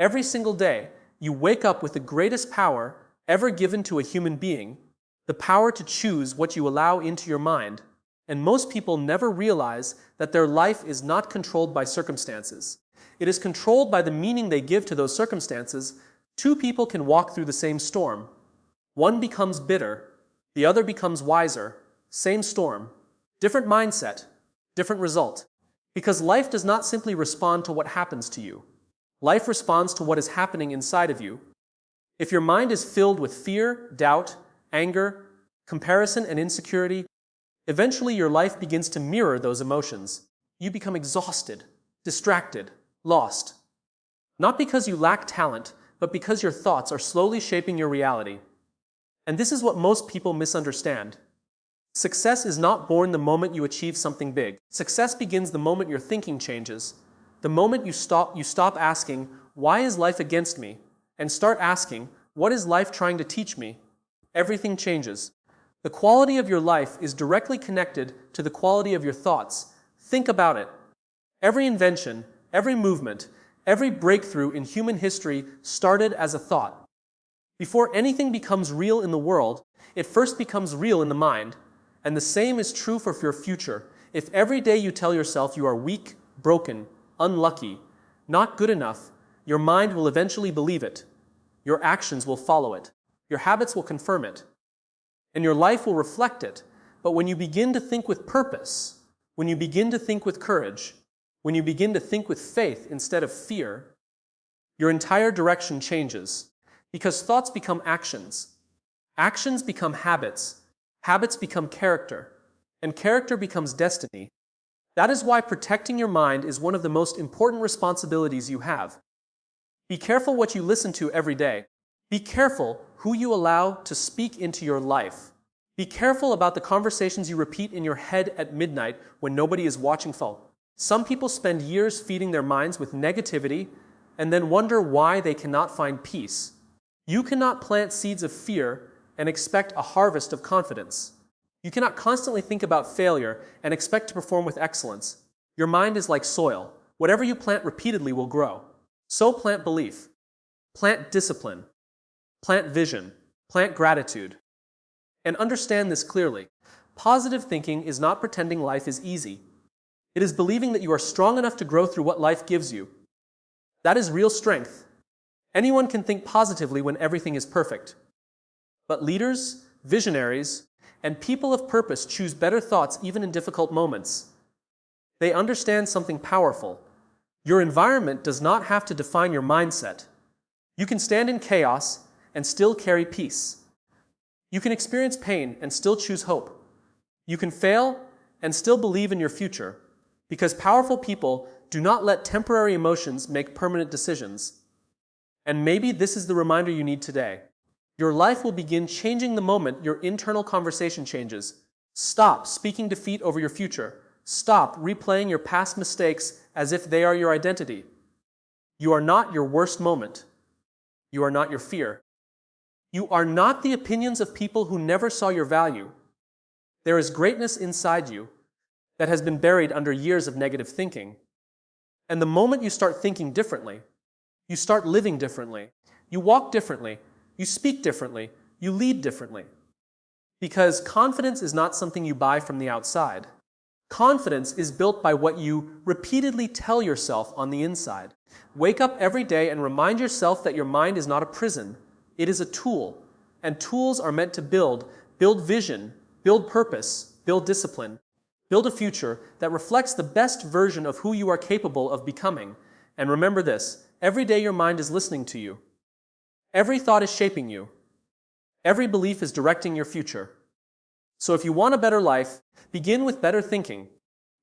Every single day, you wake up with the greatest power ever given to a human being, the power to choose what you allow into your mind. And most people never realize that their life is not controlled by circumstances. It is controlled by the meaning they give to those circumstances. Two people can walk through the same storm. One becomes bitter, the other becomes wiser. Same storm, different mindset, different result. Because life does not simply respond to what happens to you. Life responds to what is happening inside of you. If your mind is filled with fear, doubt, anger, comparison, and insecurity, eventually your life begins to mirror those emotions. You become exhausted, distracted, lost. Not because you lack talent, but because your thoughts are slowly shaping your reality. And this is what most people misunderstand. Success is not born the moment you achieve something big. Success begins the moment your thinking changes. The moment you stop asking, why is life against me? And start asking, what is life trying to teach me? Everything changes. The quality of your life is directly connected to the quality of your thoughts. Think about it. Every invention, every movement, every breakthrough in human history started as a thought. Before anything becomes real in the world, it first becomes real in the mind. And the same is true for your future. If every day you tell yourself you are weak, broken, unlucky, not good enough, your mind will eventually believe it. Your actions will follow it. Your habits will confirm it. And your life will reflect it. But when you begin to think with purpose, when you begin to think with courage, when you begin to think with faith instead of fear, your entire direction changes. Because thoughts become actions. Actions become habits. Habits become character, and character becomes destiny. That is why protecting your mind is one of the most important responsibilities you have. Be careful what you listen to every day. Be careful who you allow to speak into your life. Be careful about the conversations you repeat in your head at midnight when nobody is watching. Some people spend years feeding their minds with negativity and then wonder why they cannot find peace. You cannot plant seeds of fear and expect a harvest of confidence. You cannot constantly think about failure and expect to perform with excellence. Your mind is like soil. Whatever you plant repeatedly will grow. So plant belief, plant discipline, plant vision, plant gratitude. And understand this clearly. Positive thinking is not pretending life is easy. It is believing that you are strong enough to grow through what life gives you. That is real strength. Anyone can think positively when everything is perfect. But leaders, visionaries, and people of purpose choose better thoughts even in difficult moments. They understand something powerful. Your environment does not have to define your mindset. You can stand in chaos and still carry peace. You can experience pain and still choose hope. You can fail and still believe in your future, because powerful people do not let temporary emotions make permanent decisions. And maybe this is the reminder you need today. Your life will begin changing the moment your internal conversation changes. Stop speaking defeat over your future. Stop replaying your past mistakes as if they are your identity. You are not your worst moment. You are not your fear. You are not the opinions of people who never saw your value. There is greatness inside you that has been buried under years of negative thinking. And the moment you start thinking differently, you start living differently, you walk differently, you speak differently, you lead differently. Because confidence is not something you buy from the outside. Confidence is built by what you repeatedly tell yourself on the inside. Wake up every day and remind yourself that your mind is not a prison. It is a tool. And tools are meant to build vision, build purpose, build discipline, build a future that reflects the best version of who you are capable of becoming. And remember this, every day your mind is listening to you. Every thought is shaping you. Every belief is directing your future. So if you want a better life, begin with better thinking.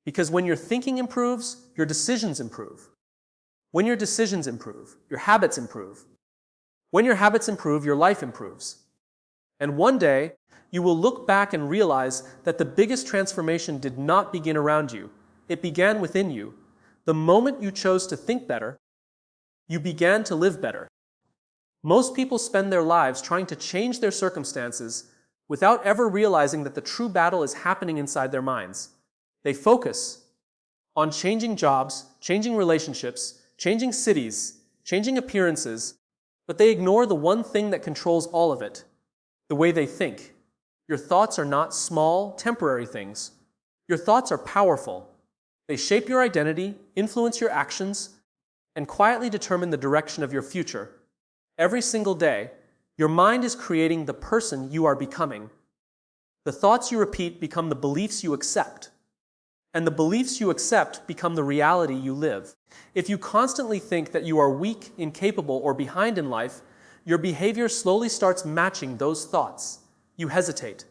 Because when your thinking improves, your decisions improve. When your decisions improve, your habits improve. When your habits improve, your life improves. And one day, you will look back and realize that the biggest transformation did not begin around you. It began within you. The moment you chose to think better, you began to live better. Most people spend their lives trying to change their circumstances without ever realizing that the true battle is happening inside their minds. They focus on changing jobs, changing relationships, changing cities, changing appearances, but they ignore the one thing that controls all of it: the way they think. Your thoughts are not small, temporary things. Your thoughts are powerful. They shape your identity, influence your actions, and quietly determine the direction of your future. Every single day, your mind is creating the person you are becoming. The thoughts you repeat become the beliefs you accept, and the beliefs you accept become the reality you live. If you constantly think that you are weak, incapable, or behind in life, your behavior slowly starts matching those thoughts. You hesitate.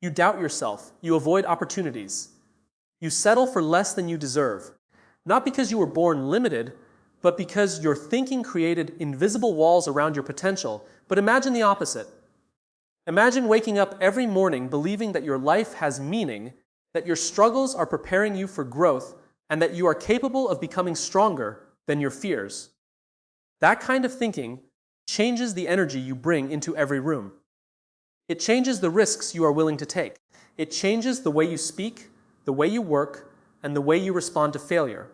You doubt yourself. You avoid opportunities. You settle for less than you deserve, not because you were born limited, but because your thinking created invisible walls around your potential. But imagine the opposite. Imagine waking up every morning believing that your life has meaning, that your struggles are preparing you for growth, and that you are capable of becoming stronger than your fears. That kind of thinking changes the energy you bring into every room. It changes the risks you are willing to take. It changes the way you speak, the way you work, and the way you respond to failure.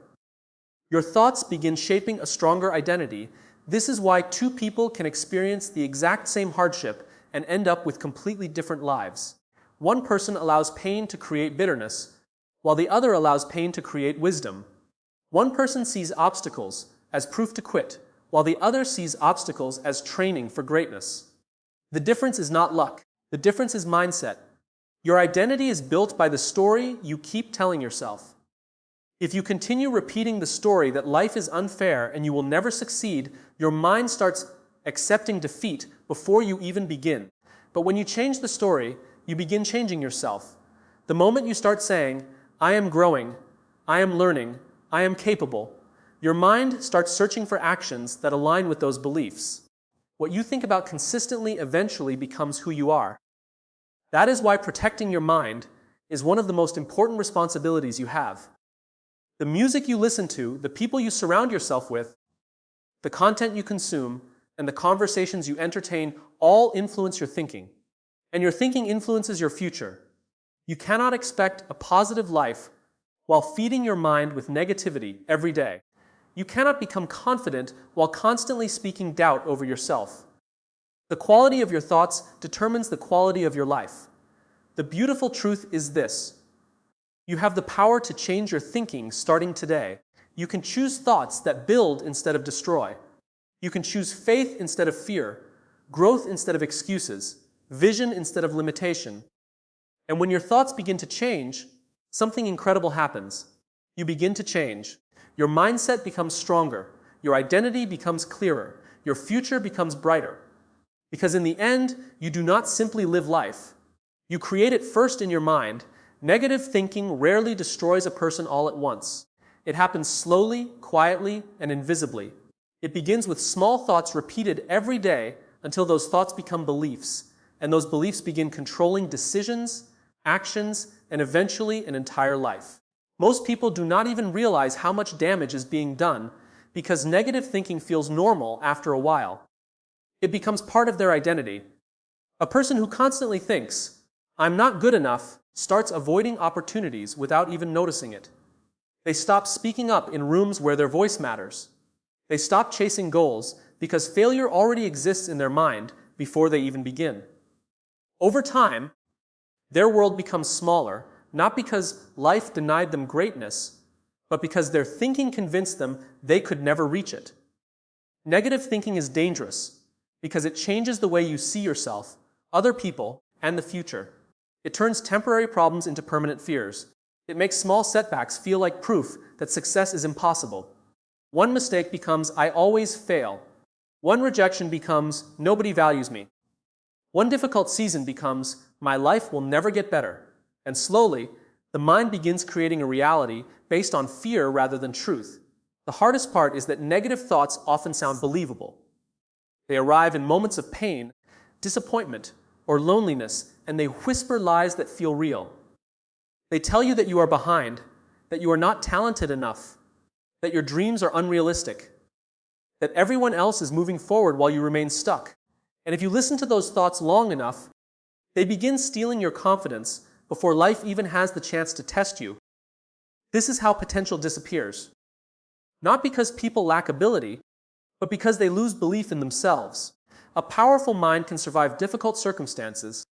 Your thoughts begin shaping a stronger identity. This is why two people can experience the exact same hardship and end up with completely different lives. One person allows pain to create bitterness, while the other allows pain to create wisdom. One person sees obstacles as proof to quit, while the other sees obstacles as training for greatness. The difference is not luck. The difference is mindset. Your identity is built by the story you keep telling yourself. If you continue repeating the story that life is unfair and you will never succeed, your mind starts accepting defeat before you even begin. But when you change the story, you begin changing yourself. The moment you start saying, "I am growing, I am learning, I am capable," your mind starts searching for actions that align with those beliefs. What you think about consistently eventually becomes who you are. That is why protecting your mind is one of the most important responsibilities you have. The music you listen to, the people you surround yourself with, the content you consume, and the conversations you entertain all influence your thinking. And your thinking influences your future. You cannot expect a positive life while feeding your mind with negativity every day. You cannot become confident while constantly speaking doubt over yourself. The quality of your thoughts determines the quality of your life. The beautiful truth is this: you have the power to change your thinking starting today. You can choose thoughts that build instead of destroy. You can choose faith instead of fear, growth instead of excuses, vision instead of limitation. And when your thoughts begin to change, something incredible happens. You begin to change. Your mindset becomes stronger. Your identity becomes clearer. Your future becomes brighter. Because in the end, you do not simply live life. You create it first in your mind. Negative thinking rarely destroys a person all at once. It happens slowly, quietly, and invisibly. It begins with small thoughts repeated every day until those thoughts become beliefs, and those beliefs begin controlling decisions, actions, and eventually an entire life. Most people do not even realize how much damage is being done because negative thinking feels normal after a while. It becomes part of their identity. A person who constantly thinks, "I'm not good enough," starts avoiding opportunities without even noticing it. They stop speaking up in rooms where their voice matters. They stop chasing goals because failure already exists in their mind before they even begin. Over time, their world becomes smaller, not because life denied them greatness, but because their thinking convinced them they could never reach it. Negative thinking is dangerous because it changes the way you see yourself, other people, and the future. It turns temporary problems into permanent fears. It makes small setbacks feel like proof that success is impossible. One mistake becomes, "I always fail." One rejection becomes, "Nobody values me." One difficult season becomes, "My life will never get better." And slowly, the mind begins creating a reality based on fear rather than truth. The hardest part is that negative thoughts often sound believable. They arrive in moments of pain, disappointment, or loneliness, and they whisper lies that feel real. They tell you that you are behind, that you are not talented enough, that your dreams are unrealistic, that everyone else is moving forward while you remain stuck. And if you listen to those thoughts long enough, they begin stealing your confidence before life even has the chance to test you. This is how potential disappears. Not because people lack ability, but because they lose belief in themselves. A powerful mind can survive difficult circumstances,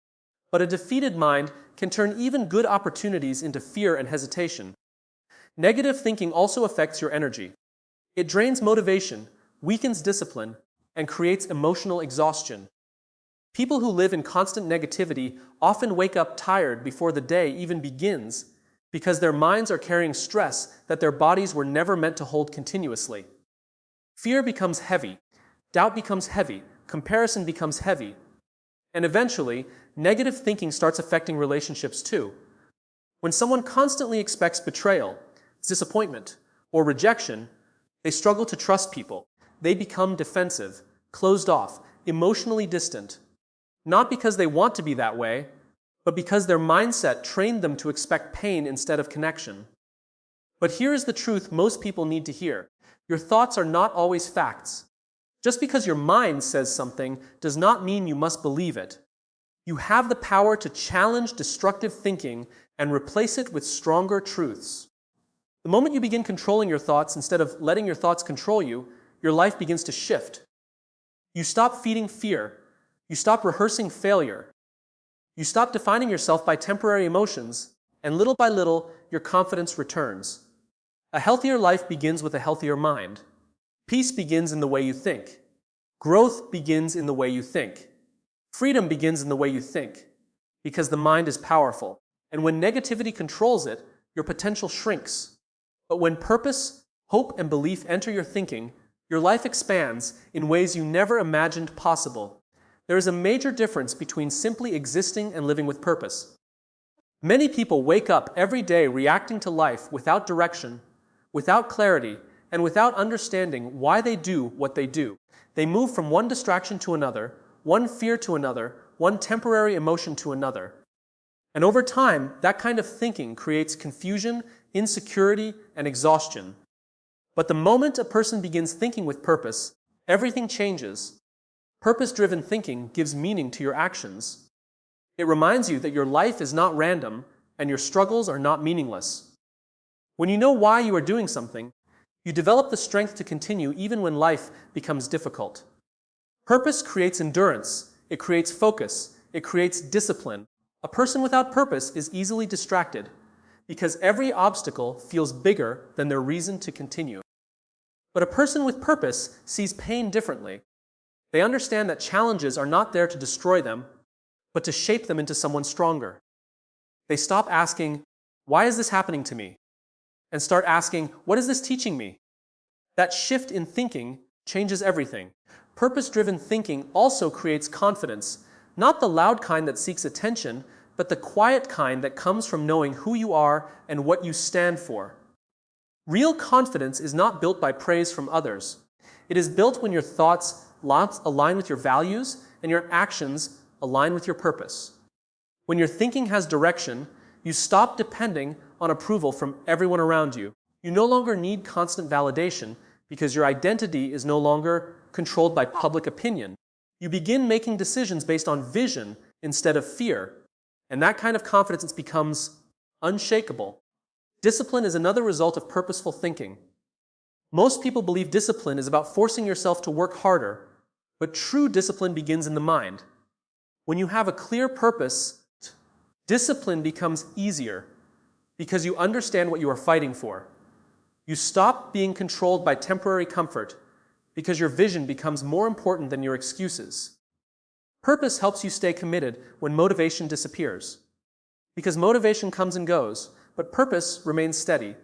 but a defeated mind can turn even good opportunities into fear and hesitation. Negative thinking also affects your energy. It drains motivation, weakens discipline, and creates emotional exhaustion. People who live in constant negativity often wake up tired before the day even begins because their minds are carrying stress that their bodies were never meant to hold continuously. Fear becomes heavy, doubt becomes heavy, comparison becomes heavy, and eventually, negative thinking starts affecting relationships too. When someone constantly expects betrayal, disappointment, or rejection, they struggle to trust people. They become defensive, closed off, emotionally distant, not because they want to be that way, but because their mindset trained them to expect pain instead of connection. But here is the truth most people need to hear. Your thoughts are not always facts. Just because your mind says something does not mean you must believe it. You have the power to challenge destructive thinking and replace it with stronger truths. The moment you begin controlling your thoughts instead of letting your thoughts control you, your life begins to shift. You stop feeding fear. You stop rehearsing failure. You stop defining yourself by temporary emotions, and little by little, your confidence returns. A healthier life begins with a healthier mind. Peace begins in the way you think. Growth begins in the way you think. Freedom begins in the way you think, because the mind is powerful. And when negativity controls it, your potential shrinks. But when purpose, hope, and belief enter your thinking, your life expands in ways you never imagined possible. There is a major difference between simply existing and living with purpose. Many people wake up every day reacting to life without direction, without clarity, and without understanding why they do what they do. They move from one distraction to another, one fear to another, one temporary emotion to another. And over time, that kind of thinking creates confusion, insecurity, and exhaustion. But the moment a person begins thinking with purpose, everything changes. Purpose-driven thinking gives meaning to your actions. It reminds you that your life is not random and your struggles are not meaningless. When you know why you are doing something, you develop the strength to continue even when life becomes difficult. Purpose creates endurance, it creates focus, it creates discipline. A person without purpose is easily distracted because every obstacle feels bigger than their reason to continue. But a person with purpose sees pain differently. They understand that challenges are not there to destroy them, but to shape them into someone stronger. They stop asking, "Why is this happening to me?" and start asking, "What is this teaching me?" That shift in thinking changes everything. Purpose-driven thinking also creates confidence, not the loud kind that seeks attention, but the quiet kind that comes from knowing who you are and what you stand for. Real confidence is not built by praise from others. It is built when your thoughts align with your values and your actions align with your purpose. When your thinking has direction, you stop depending on approval from everyone around you. You no longer need constant validation because your identity is no longer controlled by public opinion. You begin making decisions based on vision instead of fear, and that kind of confidence becomes unshakable. Discipline is another result of purposeful thinking. Most people believe discipline is about forcing yourself to work harder, but true discipline begins in the mind. When you have a clear purpose, discipline becomes easier because you understand what you are fighting for. You stop being controlled by temporary comfort because your vision becomes more important than your excuses. Purpose helps you stay committed when motivation disappears. Because motivation comes and goes, but purpose remains steady.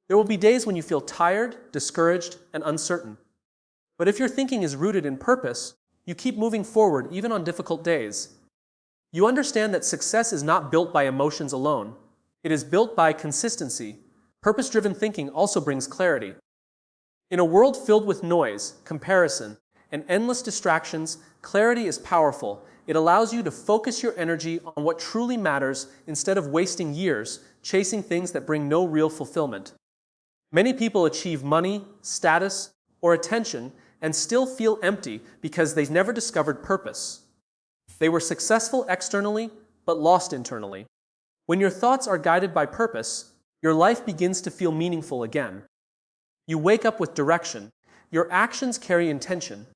There will be days when you feel tired, discouraged, and uncertain. But if your thinking is rooted in purpose, you keep moving forward even on difficult days. You understand that success is not built by emotions alone. It is built by consistency. Purpose-driven thinking also brings clarity. In a world filled with noise, comparison, and endless distractions, clarity is powerful. It allows you to focus your energy on what truly matters instead of wasting years chasing things that bring no real fulfillment. Many people achieve money, status, or attention and still feel empty because they've never discovered purpose. They were successful externally, but lost internally. When your thoughts are guided by purpose, your life begins to feel meaningful again. You wake up with direction. your actions carry intention.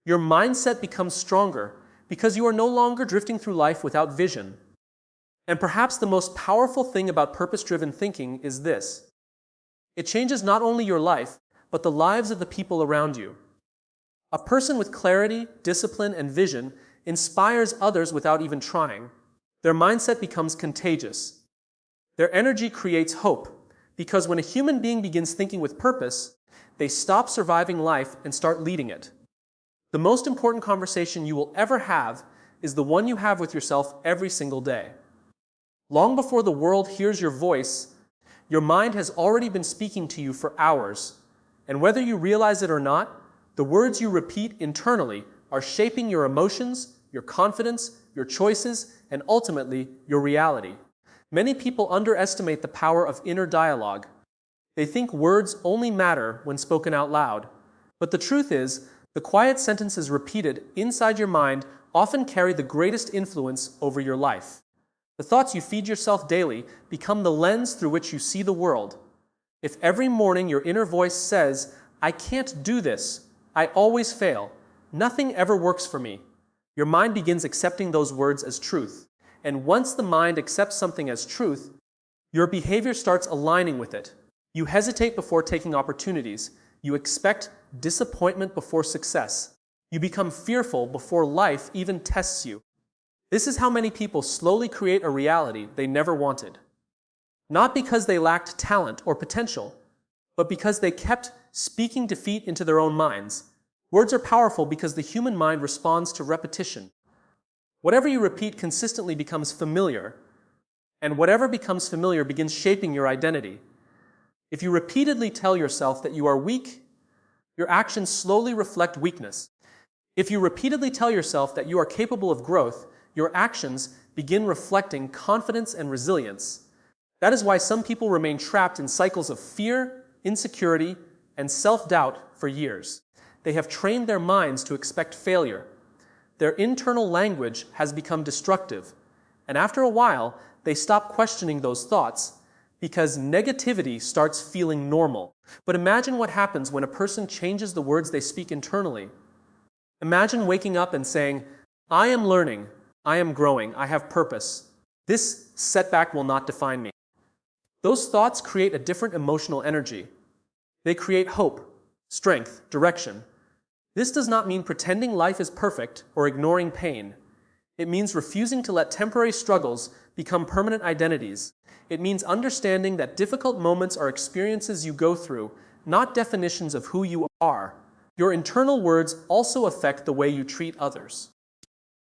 Your mindset becomes stronger because you are no longer drifting through life without vision. And perhaps the most powerful thing about purpose-driven thinking is this: it changes not only your life, but the lives of the people around you. A person with clarity, discipline, and vision inspires others without even trying. Their mindset becomes contagious. Their energy creates hope, because when a human being begins thinking with purpose, they stop surviving life and start leading it. The most important conversation you will ever have is the one you have with yourself every single day. Long before the world hears your voice, your mind has already been speaking to you for hours. And whether you realize it or not, the words you repeat internally are shaping your emotions, your confidence, your choices, and ultimately, your reality. Many people underestimate the power of inner dialogue. They think words only matter when spoken out loud. But the truth is, the quiet sentences repeated inside your mind often carry the greatest influence over your life. The thoughts you feed yourself daily become the lens through which you see the world. If every morning your inner voice says, "I can't do this, I always fail, nothing ever works for me," your mind begins accepting those words as truth. And once the mind accepts something as truth, your behavior starts aligning with it. You hesitate before taking opportunities. You expect disappointment before success. You become fearful before life even tests you. This is how many people slowly create a reality they never wanted. Not because they lacked talent or potential, but because they kept speaking defeat into their own minds. Words are powerful because the human mind responds to repetition. Whatever you repeat consistently becomes familiar, and whatever becomes familiar begins shaping your identity. If you repeatedly tell yourself that you are weak, your actions slowly reflect weakness. If you repeatedly tell yourself that you are capable of growth, your actions begin reflecting confidence and resilience. That is why some people remain trapped in cycles of fear, insecurity, and self-doubt for years. They have trained their minds to expect failure. Their internal language has become destructive, and after a while, they stop questioning those thoughts because negativity starts feeling normal. But imagine what happens when a person changes the words they speak internally. Imagine waking up and saying, "I am learning, I am growing, I have purpose. This setback will not define me." Those thoughts create a different emotional energy. They create hope, strength, direction. This does not mean pretending life is perfect or ignoring pain. It means refusing to let temporary struggles become permanent identities. It means understanding that difficult moments are experiences you go through, not definitions of who you are. Your internal words also affect the way you treat others.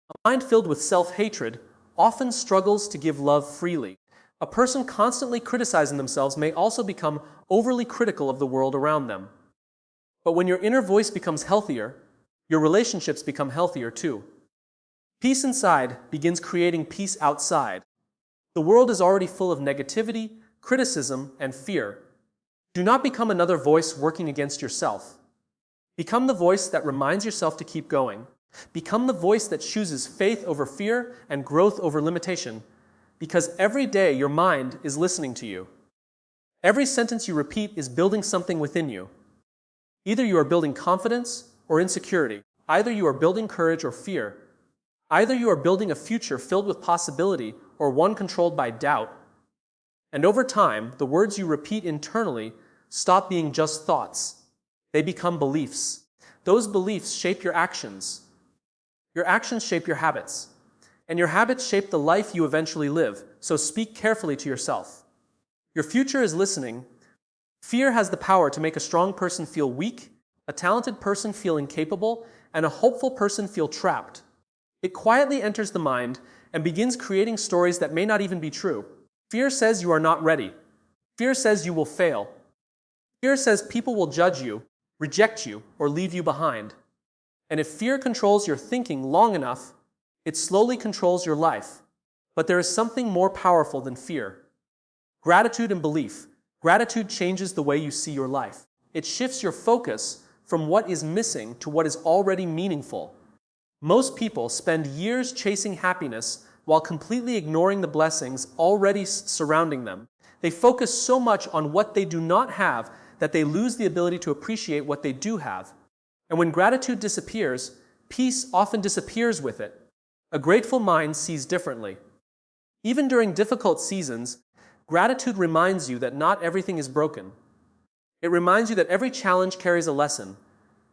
A mind filled with self-hatred often struggles to give love freely. A person constantly criticizing themselves may also become overly critical of the world around them. But when your inner voice becomes healthier, your relationships become healthier too. Peace inside begins creating peace outside. The world is already full of negativity, criticism, and fear. Do not become another voice working against yourself. Become the voice that reminds yourself to keep going. Become the voice that chooses faith over fear and growth over limitation, because every day your mind is listening to you. Every sentence you repeat is building something within you. Either you are building confidence or insecurity. Either you are building courage or fear. Either you are building a future filled with possibility or one controlled by doubt. And over time, the words you repeat internally stop being just thoughts. They become beliefs. Those beliefs shape your actions. Your actions shape your habits. And your habits shape the life you eventually live, so speak carefully to yourself. Your future is listening. Fear has the power to make a strong person feel weak, a talented person feel incapable, and a hopeful person feel trapped. It quietly enters the mind and begins creating stories that may not even be true. Fear says you are not ready. Fear says you will fail. Fear says people will judge you, reject you, or leave you behind. And if fear controls your thinking long enough, it slowly controls your life. But there is something more powerful than fear. Gratitude and belief. Gratitude changes the way you see your life. It shifts your focus from what is missing to what is already meaningful. Most people spend years chasing happiness while completely ignoring the blessings already surrounding them. They focus so much on what they do not have that they lose the ability to appreciate what they do have. And when gratitude disappears, peace often disappears with it. A grateful mind sees differently. Even during difficult seasons, gratitude reminds you that not everything is broken. It reminds you that every challenge carries a lesson,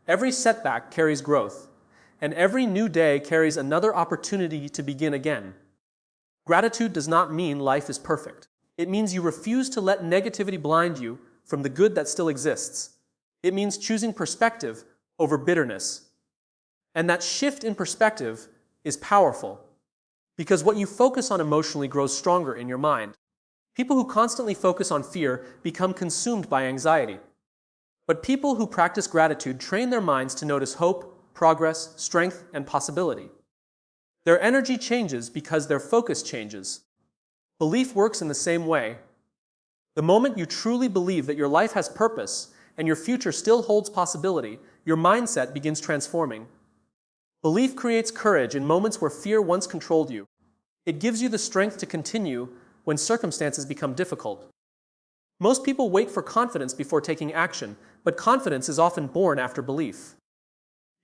every setback carries growth, and every new day carries another opportunity to begin again. Gratitude does not mean life is perfect. It means you refuse to let negativity blind you from the good that still exists. It means choosing perspective over bitterness. And that shift in perspective is powerful, because what you focus on emotionally grows stronger in your mind. People who constantly focus on fear become consumed by anxiety. But people who practice gratitude train their minds to notice hope, progress, strength, and possibility. Their energy changes because their focus changes. Belief works in the same way. The moment you truly believe that your life has purpose and your future still holds possibility, your mindset begins transforming. Belief creates courage in moments where fear once controlled you. It gives you the strength to continue when circumstances become difficult. Most people wait for confidence before taking action, but confidence is often born after belief.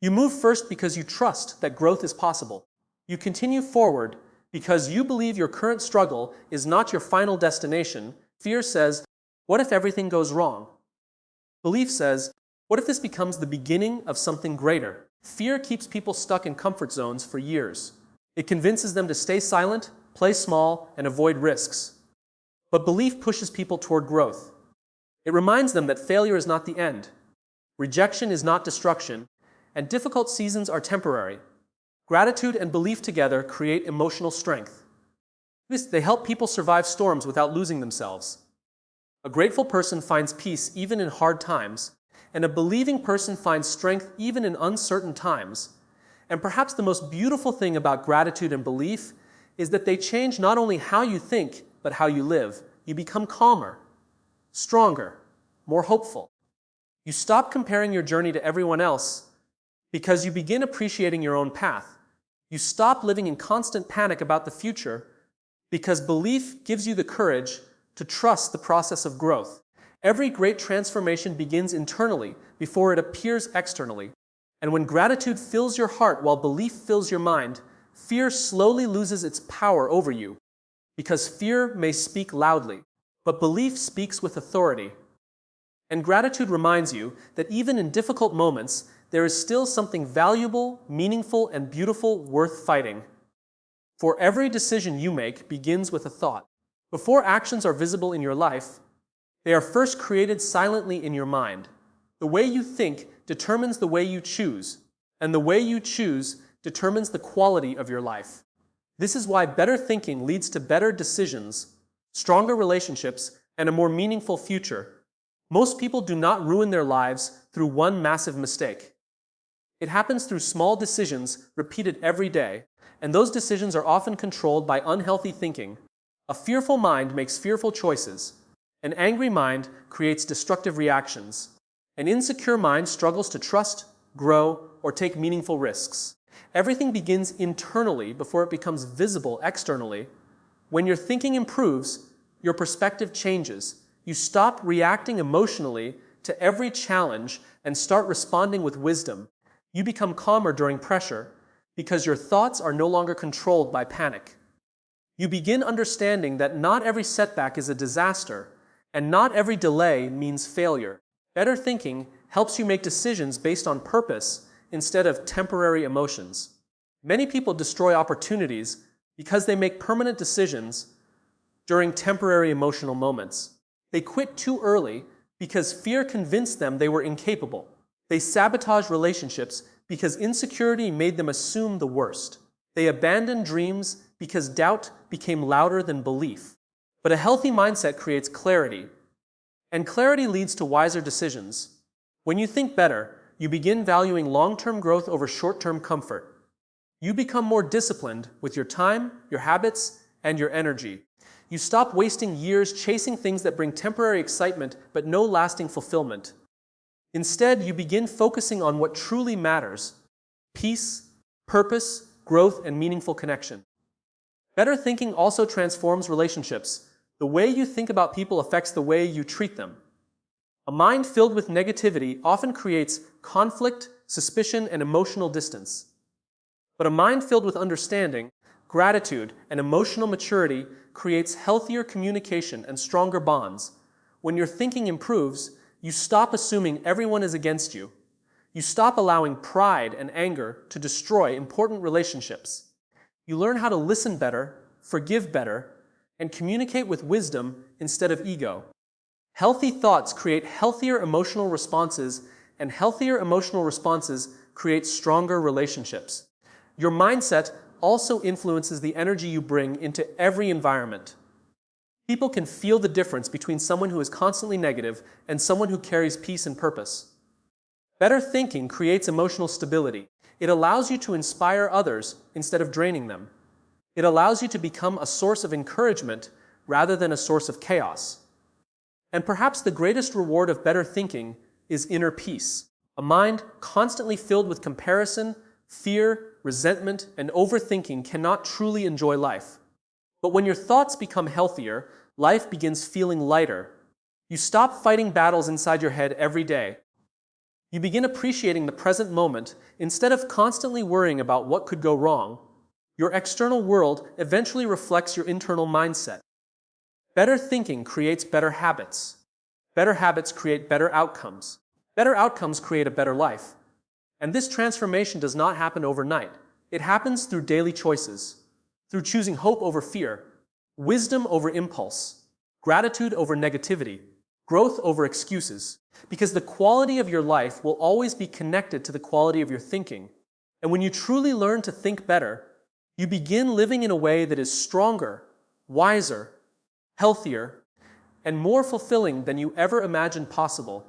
You move first because you trust that growth is possible. You continue forward because you believe your current struggle is not your final destination. Fear says, what if everything goes wrong? Belief says, what if this becomes the beginning of something greater? Fear keeps people stuck in comfort zones for years. It convinces them to stay silent, play small, and avoid risks. But belief pushes people toward growth. It reminds them that failure is not the end, rejection is not destruction, and difficult seasons are temporary. Gratitude and belief together create emotional strength. They help people survive storms without losing themselves. A grateful person finds peace even in hard times, and a believing person finds strength even in uncertain times. And perhaps the most beautiful thing about gratitude and belief is that they change not only how you think, but how you live. You become calmer, stronger, more hopeful. You stop comparing your journey to everyone else because you begin appreciating your own path. You stop living in constant panic about the future because belief gives you the courage to trust the process of growth. Every great transformation begins internally before it appears externally. And when gratitude fills your heart while belief fills your mind, fear slowly loses its power over you. Because fear may speak loudly, but belief speaks with authority. And gratitude reminds you that even in difficult moments, there is still something valuable, meaningful, and beautiful worth fighting. For every decision you make begins with a thought. Before actions are visible in your life, they are first created silently in your mind. The way you think determines the way you choose, and the way you choose determines the quality of your life. This is why better thinking leads to better decisions, stronger relationships, and a more meaningful future. Most people do not ruin their lives through one massive mistake. It happens through small decisions repeated every day, and those decisions are often controlled by unhealthy thinking. A fearful mind makes fearful choices. An angry mind creates destructive reactions. An insecure mind struggles to trust, grow, or take meaningful risks. Everything begins internally before it becomes visible externally. When your thinking improves, your perspective changes. You stop reacting emotionally to every challenge and start responding with wisdom. You become calmer during pressure because your thoughts are no longer controlled by panic. You begin understanding that not every setback is a disaster, and not every delay means failure. Better thinking helps you make decisions based on purpose instead of temporary emotions. Many people destroy opportunities because they make permanent decisions during temporary emotional moments. They quit too early because fear convinced them they were incapable. They sabotage relationships because insecurity made them assume the worst. They abandon dreams because doubt became louder than belief. But a healthy mindset creates clarity, and clarity leads to wiser decisions. When you think better, you begin valuing long-term growth over short-term comfort. You become more disciplined with your time, your habits, and your energy. You stop wasting years chasing things that bring temporary excitement but no lasting fulfillment. Instead, you begin focusing on what truly matters: peace, purpose, growth, and meaningful connection. Better thinking also transforms relationships. The way you think about people affects the way you treat them. A mind filled with negativity often creates conflict, suspicion, and emotional distance. But a mind filled with understanding, gratitude, and emotional maturity creates healthier communication and stronger bonds. When your thinking improves, you stop assuming everyone is against you. You stop allowing pride and anger to destroy important relationships. You learn how to listen better, forgive better, and communicate with wisdom instead of ego. Healthy thoughts create healthier emotional responses, and healthier emotional responses create stronger relationships. Your mindset also influences the energy you bring into every environment. People can feel the difference between someone who is constantly negative and someone who carries peace and purpose. Better thinking creates emotional stability. It allows you to inspire others instead of draining them. It allows you to become a source of encouragement rather than a source of chaos. And perhaps the greatest reward of better thinking is inner peace. A mind constantly filled with comparison, fear, resentment, and overthinking cannot truly enjoy life. But when your thoughts become healthier, life begins feeling lighter. You stop fighting battles inside your head every day. You begin appreciating the present moment instead of constantly worrying about what could go wrong. Your external world eventually reflects your internal mindset. Better thinking creates better habits. Better habits create better outcomes. Better outcomes create a better life. And this transformation does not happen overnight. It happens through daily choices, through choosing hope over fear, wisdom over impulse, gratitude over negativity, growth over excuses. Because the quality of your life will always be connected to the quality of your thinking. And when you truly learn to think better, you begin living in a way that is stronger, wiser, healthier, and more fulfilling than you ever imagined possible.